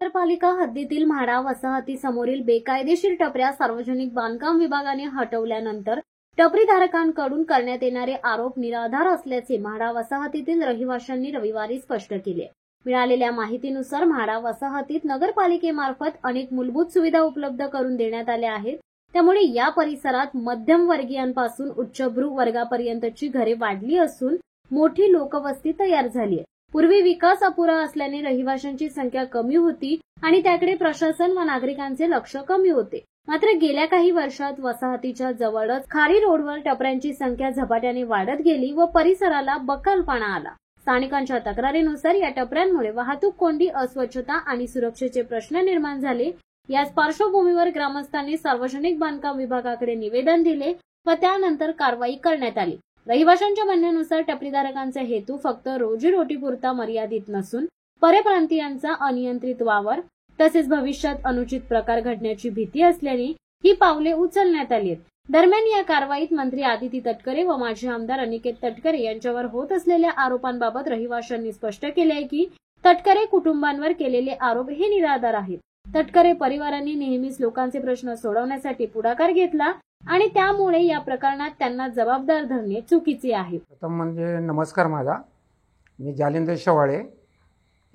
नगरपालिका हद्दीतील म्हाडा वसाहतीसमोरील बेकायदेशीर टपऱ्या सार्वजनिक बांधकाम विभागाने हटवल्यानंतर टपरीधारकांकडून करण्यात येणारे आरोप निराधार असल्याचे म्हाडा वसाहतीतील रहिवाशांनी रविवारी स्पष्ट केले। मिळालेल्या माहितीनुसार म्हाडा वसाहतीत नगरपालिकेमार्फत अनेक मूलभूत सुविधा उपलब्ध करून देण्यात आल्या आहेत। त्यामुळे या परिसरात मध्यमवर्गीयांपासून उच्चभ्रू वर्गापर्यंतची घरे वाढली असून मोठी लोकवस्ती तयार झाली आहे। पूर्वी विकास अपुरा असल्याने रहिवाशांची संख्या कमी होती आणि त्याकडे प्रशासन व नागरिकांचे लक्ष कमी होते। मात्र गेल्या काही वर्षात वसाहतीच्या जवळच खारी रोडवर टपऱ्यांची संख्या झपाट्याने वाढत गेली व परिसराला बकालपणा आला। स्थानिकांच्या तक्रारीनुसार या टपऱ्यांमुळे वाहतूक कोंडी, अस्वच्छता आणि सुरक्षेचे प्रश्न निर्माण झाले। याच पार्श्वभूमीवर ग्रामस्थांनी सार्वजनिक बांधकाम विभागाकडे निवेदन दिले व त्यानंतर कारवाई करण्यात आली। रहिवाशांच्या म्हणण्यानुसार टपरीधारकांचा हेतू फक्त रोजीरोटीपुरता मर्यादित नसून परप्रांतीयांचा अनियंत्रित वावर तसेच भविष्यात अनुचित प्रकार घडण्याची भीती असल्याने ही पावले उचलण्यात आली आहेत। दरम्यान या कारवाईत मंत्री आदिती तटकरे व माजी आमदार अनिकेत तटकरे यांच्यावर होत असलेल्या आरोपांबाबत रहिवाशांनी स्पष्ट केले आहे की तटकरे कुटुंबांवर केलेले आरोप हे निराधार आहेत। तटकरे परिवारांनी नेहमीच लोकांचे प्रश्न सोडवण्यासाठी पुढाकार घेतला आणि त्यामुळे या प्रकरणात त्यांना जबाबदार धरणे चुकीचे आहे। प्रथम म्हणजे नमस्कार, माझा मी जालिंदर शेवाळे।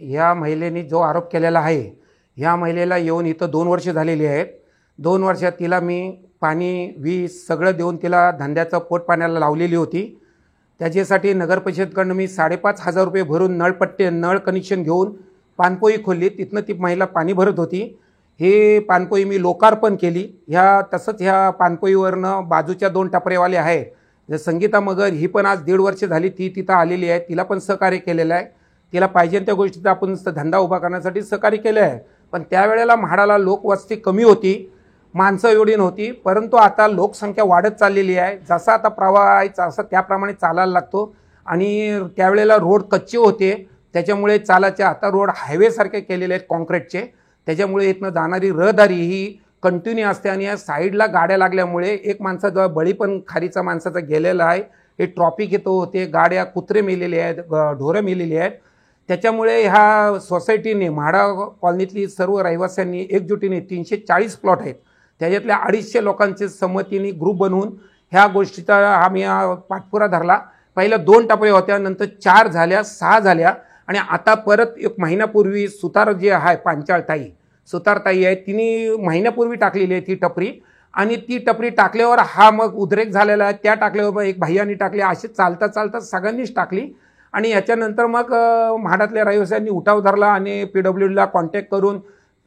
या महिलेने जो आरोप केलेला आहे, ह्या महिलेला येऊन इथं 2 वर्ष झालेली आहेत। 2 वर्षात तिला मी पाणी, वीज सगळं देऊन तिला धंद्याचं पोट पाण्याला लावलेली होती। त्याच्यासाठी नगर परिषदकडून मी 5,500 रुपये भरून नळ कनेक्शन घेऊन पाणपोई खोलली। तिथनं ती महिला पाणी भरत होती। हे पाणपोई मी लोकार्पण केली। तसंच ह्या पाणपोईवरनं बाजूच्या 2 टपरेवाले आहेत, जे संगीता मगर, ही पण आज 1.5 वर्ष झाली ती तिथं आलेली आहे। तिला पण सहकार्य केलेलं आहे। तिला पाहिजे त्या गोष्टीचा आपण धंदा उभा करण्यासाठी सहकार्य केलं आहे। पण त्यावेळेला म्हाडाला लोकवस्ती कमी होती, माणसं एवढी नव्हती। परंतु आता लोकसंख्या वाढत चाललेली आहे। जसा आता प्रवाह आहे तसं त्याप्रमाणे चालायला लागतो आणि त्यावेळेला रोड कच्चे होते, त्याच्यामुळे चालायचे आता रोड हायवेसारखे केलेले आहेत कॉन्क्रीटचे। त्याच्यामुळे इथनं जाणारी रहदारी ही कंटिन्यू असते आणि या साईडला गाड्या लागल्यामुळे एक माणसाचा बळी पण खारीचा माणसाचा गेलेला आहे। हे ट्रॉफिक येतो होते, गाड्या, कुत्रे मेलेले आहेत, ढोरं मेलेली आहेत। त्याच्यामुळे ह्या सोसायटीने, म्हाडा कॉलनीतली सर्व रहिवाशांनी एकजुटीने 340 प्लॉट आहेत, त्याच्यातल्या 250 लोकांचे संमतीने ग्रुप बनवून ह्या गोष्टीचा आम्ही पाठपुरा धरला। पहिल्या 2 टपऱ्या होत्या, नंतर 4 झाल्या, 6 झाल्या आणि आता परत 1 महिन्यापूर्वी सुतार जे आहे पांचाळताई, सुतारताई आहे, तिने महिन्यापूर्वी टाकलेली आहे ती टपरी आणि ती टपरी टाकल्यावर हा मग उद्रेक झालेला आहे। त्या टाकल्यावर एक भैयानी टाकली, असे चालता चालता सगळ्यांनीच टाकली आणि याच्यानंतर मग म्हाडातल्या रहिवाशांनी उठाव धरला आणि PWDला कॉन्टॅक्ट करून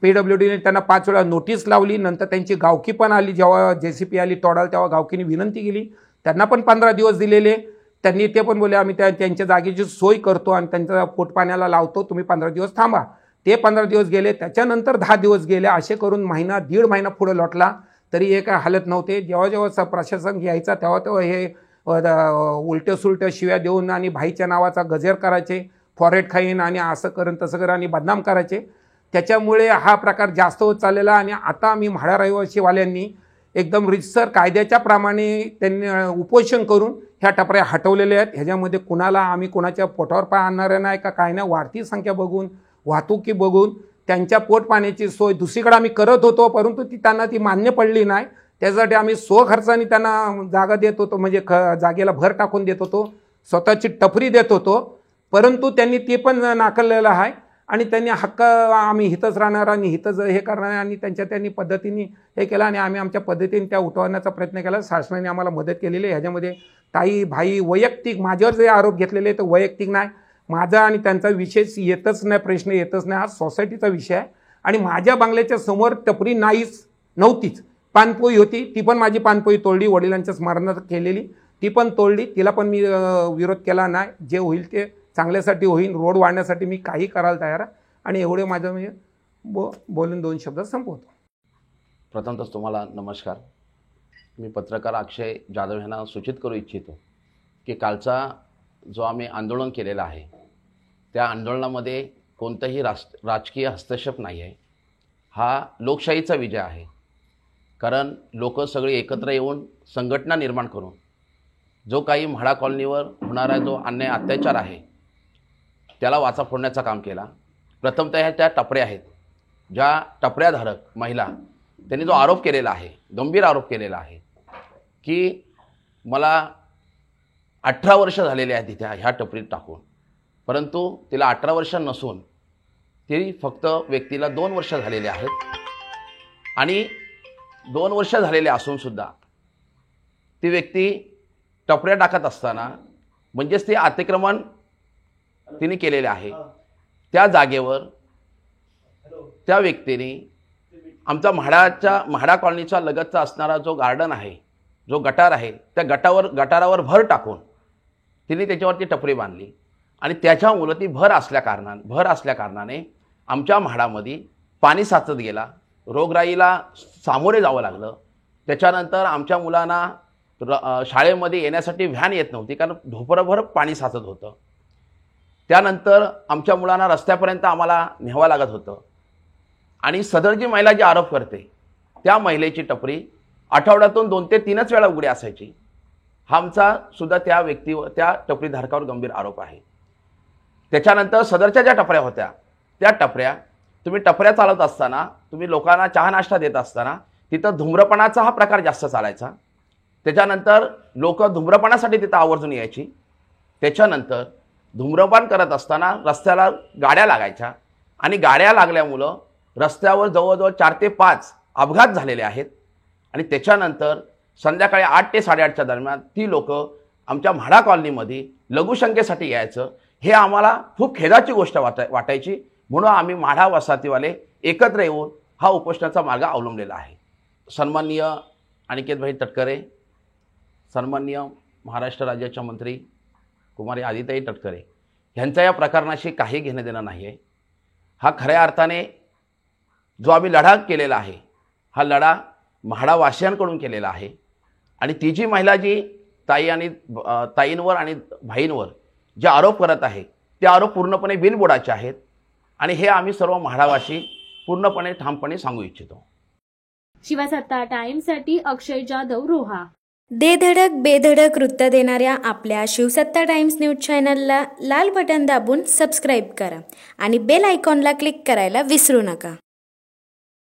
PWDने त्यांना 5 वेळा नोटीस लावली। नंतर त्यांची गावकी पण आली, जेव्हा JCP आली तोडाल तेव्हा गावकीने विनंती केली, त्यांना पण 15 दिवस दिलेले। त्यांनी ते पण बोलले आम्ही त्यांच्या जागेची सोय करतो आणि त्यांच्या पोटपाण्याला लावतो, तुम्ही 15 दिवस थांबा। ते 15 दिवस गेले, त्याच्यानंतर 10 दिवस गेले, असे करून महिना, 1.5 महिना पुढे लोटला तरी हे काय हालत नव्हते। जेव्हा जेव्हा प्रशासन यायचा तेव्हा तेव्हा हे उलट्या सुलट्या शिव्या देऊन आणि भाईच्या नावाचा गजेर करायचे, फॉरेट खाईन आणि असं करून तसं करून आणि बदनाम करायचे। त्याच्यामुळे हा प्रकार जास्त होत चाललेला आणि आता आम्ही म्हाडा रहिवासीवाल्यांनी एकदम रितसर कायद्याच्या प्रमाणे त्यांनी उपोषण करून ह्या टपऱ्या हटवलेल्या आहेत। ह्याच्यामध्ये कुणाला आम्ही कोणाच्या पोटावर पाय आणणार नाही का काय नाही, वाढती संख्या बघून, वाहतुकी बघून त्यांच्या पोट पाण्याची सोय दुसरीकडे आम्ही करत होतो, परंतु त्यांना ती मान्य पडली नाही। त्यासाठी आम्ही स्वखर्चाने त्यांना जागा देत होतो, म्हणजे जागेला भर टाकून देत होतो, स्वतःची टपरी देत होतो, परंतु त्यांनी ते पण नाकारलेलं आहे आणि त्यांनी हक्क आम्ही हितच राहणार आणि हितच हे करणार आणि त्यांनी पद्धतीने हे केलं आणि आम्ही आमच्या पद्धतीने त्या उठवण्याचा प्रयत्न केला। शासनाने आम्हाला मदत केलेली आहे। ह्याच्यामध्ये ताई, भाई वैयक्तिक माझ्यावर जे आरोप घेतलेले तर वैयक्तिक नाही, माझा आणि त्यांचा विषय येतच नाही, प्रश्न येतच नाही। हा सोसायटीचा विषय आहे आणि माझ्या बंगल्याच्या समोर टपरी नव्हतीच, पानपोई होती, ती पण माझी पानपोई तोडली, वडिलांच्या स्मरणात केलेली ती पण तोडली, तिला पण मी विरोध केला नाही। जे होईल ते चांगल्यासाठी होईल, रोड वाढण्यासाठी मी काही करायला तयार आहे आणि एवढे माझं म्हणजे बोलून 2 शब्द संपवतो। प्रथमतः तुम्हाला नमस्कार। मी पत्रकार अक्षय जाधव यांना सूचित करू इच्छितो की कालचा जो आम्ही आंदोलन केलेलं आहे त्या आंदोलनामध्ये कोणताही राजकीय हस्तक्षेप नाही आहे। हा लोकशाहीचा विजय आहे, कारण लोक सगळे एकत्र येऊन संघटना निर्माण करून जो काही म्हाडा कॉलनीवर होणारा जो अन्याय अत्याचार आहे त्याला वाचा फोडण्याचं काम केला। प्रथमतः ह्या त्या टपऱ्या आहेत ज्या टपऱ्याधारक महिला त्यांनी जो आरोप केलेला आहे, गंभीर आरोप केलेला आहे की मला 18 वर्ष झालेली आहेत तिथे ह्या टपरीत टाकून, परंतु तिला 18 वर्ष नसून ती फक्त व्यक्तीला 2 वर्ष झालेले आहेत आणि 2 वर्ष झालेले असूनसुद्धा ती व्यक्ती टपऱ्या टाकत असताना म्हणजेच ते अतिक्रमण तिने केलेले आहे, त्या जागेवर त्या व्यक्तीने आमचा म्हाडा कॉलनीचा लगतचा असणारा जो गार्डन आहे, जो गटार आहे, त्या गटारावर भर टाकून तिने त्याच्यावरती टपरी बांधली आणि त्याच्यामुळे ती भर असल्या कारणाने आमच्या म्हाडामध्ये पाणी साचत गेला, रोगराईला सामोरे जावं लागलं. त्याच्यानंतर आमच्या मुलांना शाळेमध्ये येण्यासाठी व्हॅन येत नव्हती, कारण ढोपरभर पाणी साचत होतं. त्यानंतर आमच्या मुलांना रस्त्यापर्यंत आम्हाला न्यावं लागत होतं आणि सदरची महिला जी आरोप करते त्या महिलेची टपरी आठवड्यातून 2 ते 3च वेळा उघडी असायची. हा आमचा सुद्धा त्या टपरीधारकावर गंभीर आरोप आहे. त्याच्यानंतर सदरच्या ज्या टपऱ्या होत्या त्या टपऱ्या तुम्ही टपऱ्या चालवत असताना, तुम्ही लोकांना चहा नाश्ता देत असताना तिथं धूम्रपानाचा हा प्रकार जास्त चालायचा. त्याच्यानंतर लोक धूम्रपानासाठी तिथं आवर्जून यायची. त्याच्यानंतर धूम्रपान करत असताना रस्त्याला गाड्या लागायच्या आणि गाड्या लागल्यामुळं रस्त्यावर जवळजवळ 4 ते 5 अपघात झालेले आहेत. आणि त्याच्यानंतर संध्याकाळी 8 ते 8:30च्या दरम्यान ती लोक आमच्या म्हाडा कॉलनीमध्ये लघुशंकेसाठी यायचं. हे आम्हाला खूप खेदाची गोष्ट वाटायची. म्हणून आम्ही म्हाडा वसाहतीवाले एकत्र येऊन हा उपोषणाचा मार्ग अवलंबलेला आहे. सन्माननीय अनिकेतभाई तटकरे, सन्माननीय महाराष्ट्र राज्याच्या मंत्री कुमारी आदिताई तटकरे यांचा या प्रकरणाशी काही घेणं देणं नाही आहे. हा खऱ्या अर्थाने जो आम्ही लढा केलेला आहे, हा लढा म्हाडावासियांकडून केलेला आहे. आणि ती जी महिला जी ताईंवर आणि भाईंवर जे आरोप करत आहे ते आरोप पूर्णपणे बिनबुडाचे आहेत आणि हे आम्ही सर्व म्हाडावासी पूर्णपणे ठामपणे सांगू इच्छितो. शिवसत्ता टाइम्ससाठी अक्षय जाधव, रोहा. दे धडक बेधडक वृत्त देणाऱ्या आपल्या शिवसत्ता टाइम्स न्यूज चॅनलला लाल बटन दाबून सबस्क्राईब करा आणि बेल आयकॉनला क्लिक करायला विसरू नका.